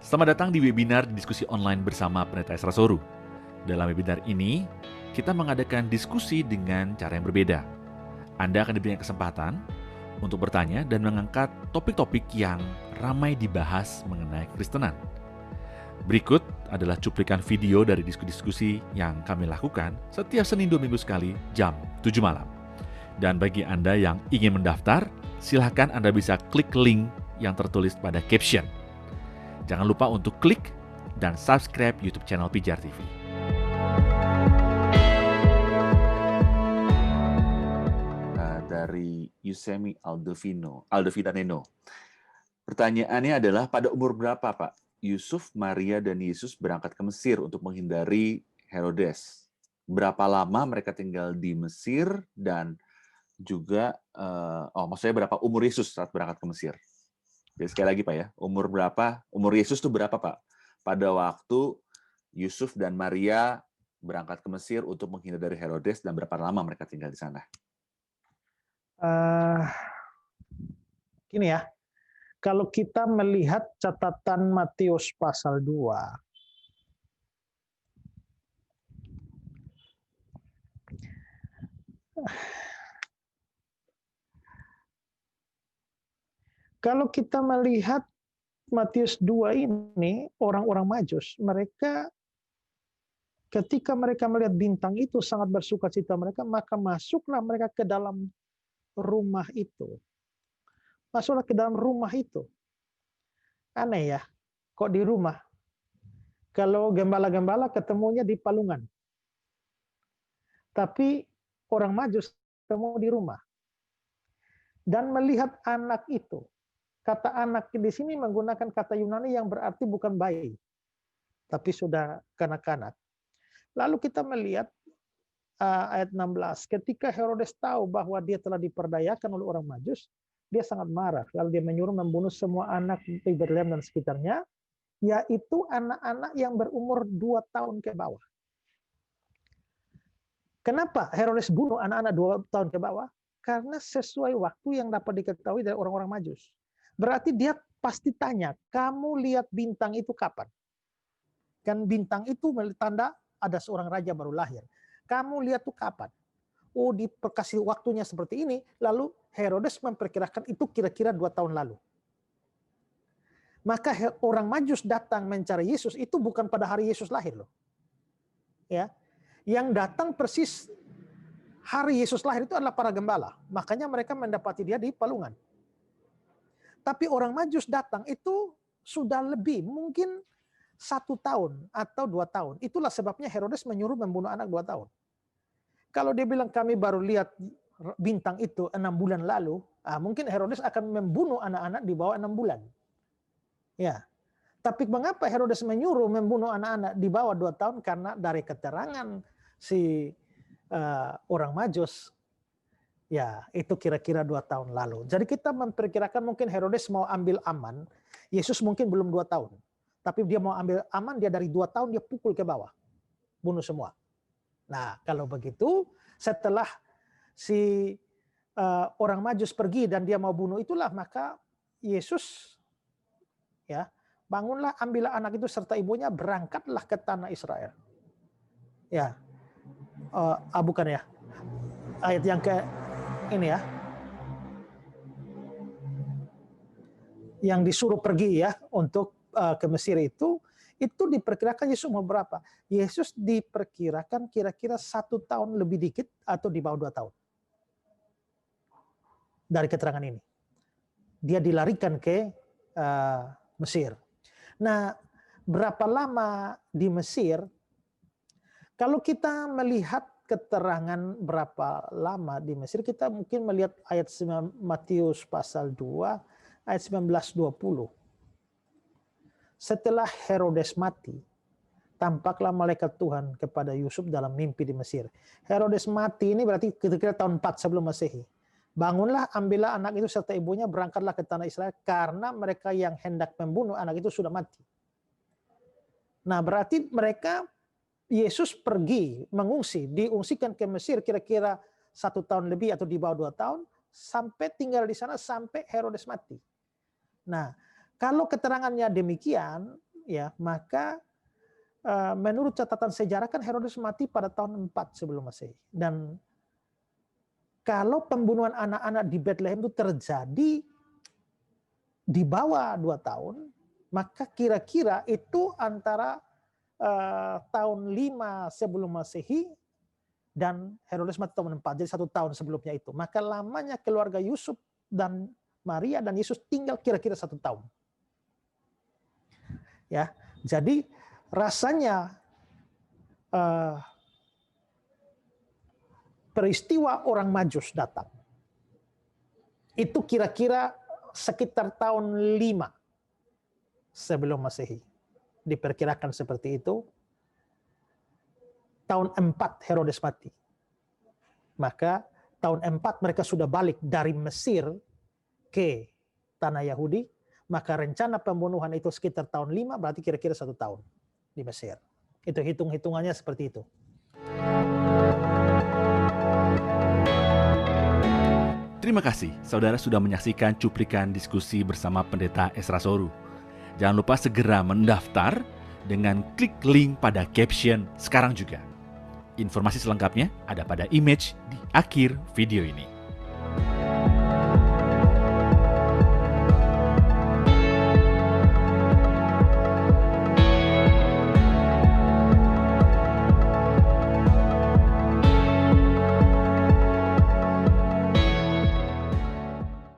Selamat datang di webinar diskusi online bersama Pendeta Esra Soru. Dalam webinar ini, kita mengadakan diskusi dengan cara yang berbeda. Anda akan diberikan kesempatan untuk bertanya dan mengangkat topik-topik yang ramai dibahas mengenai Kristenan. Berikut adalah cuplikan video dari diskusi-diskusi yang kami lakukan setiap Senin 2 minggu sekali jam 7 malam. Dan bagi Anda yang ingin mendaftar, silakan Anda bisa klik link yang tertulis pada caption. Jangan lupa untuk klik dan subscribe YouTube channel Pijar TV. Dari Yusemi Aldovinaneno. Pertanyaannya adalah, pada umur berapa Pak Yusuf, Maria, dan Yesus berangkat ke Mesir untuk menghindari Herodes? Berapa lama mereka tinggal di Mesir dan juga, maksudnya berapa umur Yesus saat berangkat ke Mesir? Jadi sekali lagi Pak ya, umur Yesus itu berapa Pak? Pada waktu Yusuf dan Maria berangkat ke Mesir untuk menghindar dari Herodes, dan berapa lama mereka tinggal di sana? Gini ya, kalau kita melihat catatan Matius pasal 2, kalau kita melihat Matius 2 ini, orang-orang Majus, mereka ketika mereka melihat bintang itu sangat bersuka cita mereka, maka masuklah mereka ke dalam rumah itu. Masuklah ke dalam rumah itu. Aneh ya, kok di rumah? Kalau gembala-gembala ketemunya di palungan. Tapi orang Majus ketemu di rumah. Dan melihat anak itu. Kata anak di sini menggunakan kata Yunani yang berarti bukan bayi, tapi sudah kanak-kanak. Lalu kita melihat ayat 16, ketika Herodes tahu bahwa dia telah diperdayakan oleh orang Majus, dia sangat marah. Lalu dia menyuruh membunuh semua anak di Betlehem dan sekitarnya, yaitu anak-anak yang berumur 2 tahun ke bawah. Kenapa Herodes bunuh anak-anak 2 tahun ke bawah? Karena sesuai waktu yang dapat diketahui dari orang-orang Majus. Berarti dia pasti tanya, kamu lihat bintang itu kapan? Kan bintang itu tanda ada seorang raja baru lahir. Kamu lihat itu kapan? Oh, dikasih waktunya seperti ini. Lalu Herodes memperkirakan itu kira-kira 2 tahun lalu. Maka orang Majus datang mencari Yesus itu bukan pada hari Yesus lahir loh. Ya. Yang datang persis hari Yesus lahir itu adalah para gembala. Makanya mereka mendapati dia di palungan. Tapi orang Majus datang itu sudah lebih, mungkin 1 tahun atau 2 tahun. Itulah sebabnya Herodes menyuruh membunuh anak 2 tahun. Kalau dia bilang kami baru lihat bintang itu 6 bulan lalu, mungkin Herodes akan membunuh anak-anak di bawah 6 bulan. Ya. Tapi mengapa Herodes menyuruh membunuh anak-anak di bawah 2 tahun? Karena dari keterangan si orang Majus, ya itu kira-kira 2 tahun lalu. Jadi kita memperkirakan mungkin Herodes mau ambil aman, Yesus mungkin belum 2 tahun. Tapi dia mau ambil aman, dia dari 2 tahun dia pukul ke bawah. Bunuh semua. Nah kalau begitu, setelah si orang Majus pergi dan dia mau bunuh itulah, maka Yesus ya bangunlah, ambillah anak itu serta ibunya, berangkatlah ke tanah Israel. Ya, bukan ya, ayat yang ke ini ya, yang disuruh pergi ya untuk ke Mesir itu diperkirakan Yesus umur berapa? Yesus diperkirakan kira-kira 1 tahun lebih dikit atau di bawah 2 tahun. Dari keterangan ini. Dia dilarikan ke Mesir. Nah, berapa lama di Mesir? Kalau kita melihat keterangan berapa lama di Mesir, kita mungkin melihat ayat Matius pasal 2, ayat 19-20. Setelah Herodes mati, tampaklah malaikat Tuhan kepada Yusuf dalam mimpi di Mesir. Herodes mati ini berarti kira-kira tahun 4 sebelum Masehi. Bangunlah, ambillah anak itu serta ibunya, berangkatlah ke tanah Israel, karena mereka yang hendak membunuh anak itu sudah mati. Nah berarti mereka, Yesus pergi mengungsi, diungsikan ke Mesir kira-kira 1 tahun lebih atau di bawah 2 tahun, sampai tinggal di sana sampai Herodes mati. Nah kalau keterangannya demikian, ya, maka menurut catatan sejarah kan Herodes mati pada tahun 4 sebelum Masehi. Dan kalau pembunuhan anak-anak di Bethlehem itu terjadi di bawah 2 tahun, maka kira-kira itu antara tahun 5 sebelum Masehi dan Herodes mati tahun 4, jadi 1 tahun sebelumnya itu. Maka lamanya keluarga Yusuf dan Maria dan Yesus tinggal kira-kira 1 tahun. Ya, jadi rasanya peristiwa orang Majus datang itu kira-kira sekitar tahun 5 sebelum Masehi. Diperkirakan seperti itu. Tahun 4 Herodes mati. Maka tahun 4 mereka sudah balik dari Mesir ke tanah Yahudi. Maka rencana pembunuhan itu sekitar tahun 5, berarti kira-kira 1 tahun di Mesir. Itu hitung-hitungannya seperti itu. Terima kasih, saudara sudah menyaksikan cuplikan diskusi bersama Pendeta Esra Soru. Jangan lupa segera mendaftar dengan klik link pada caption sekarang juga. Informasi selengkapnya ada pada image di akhir video ini.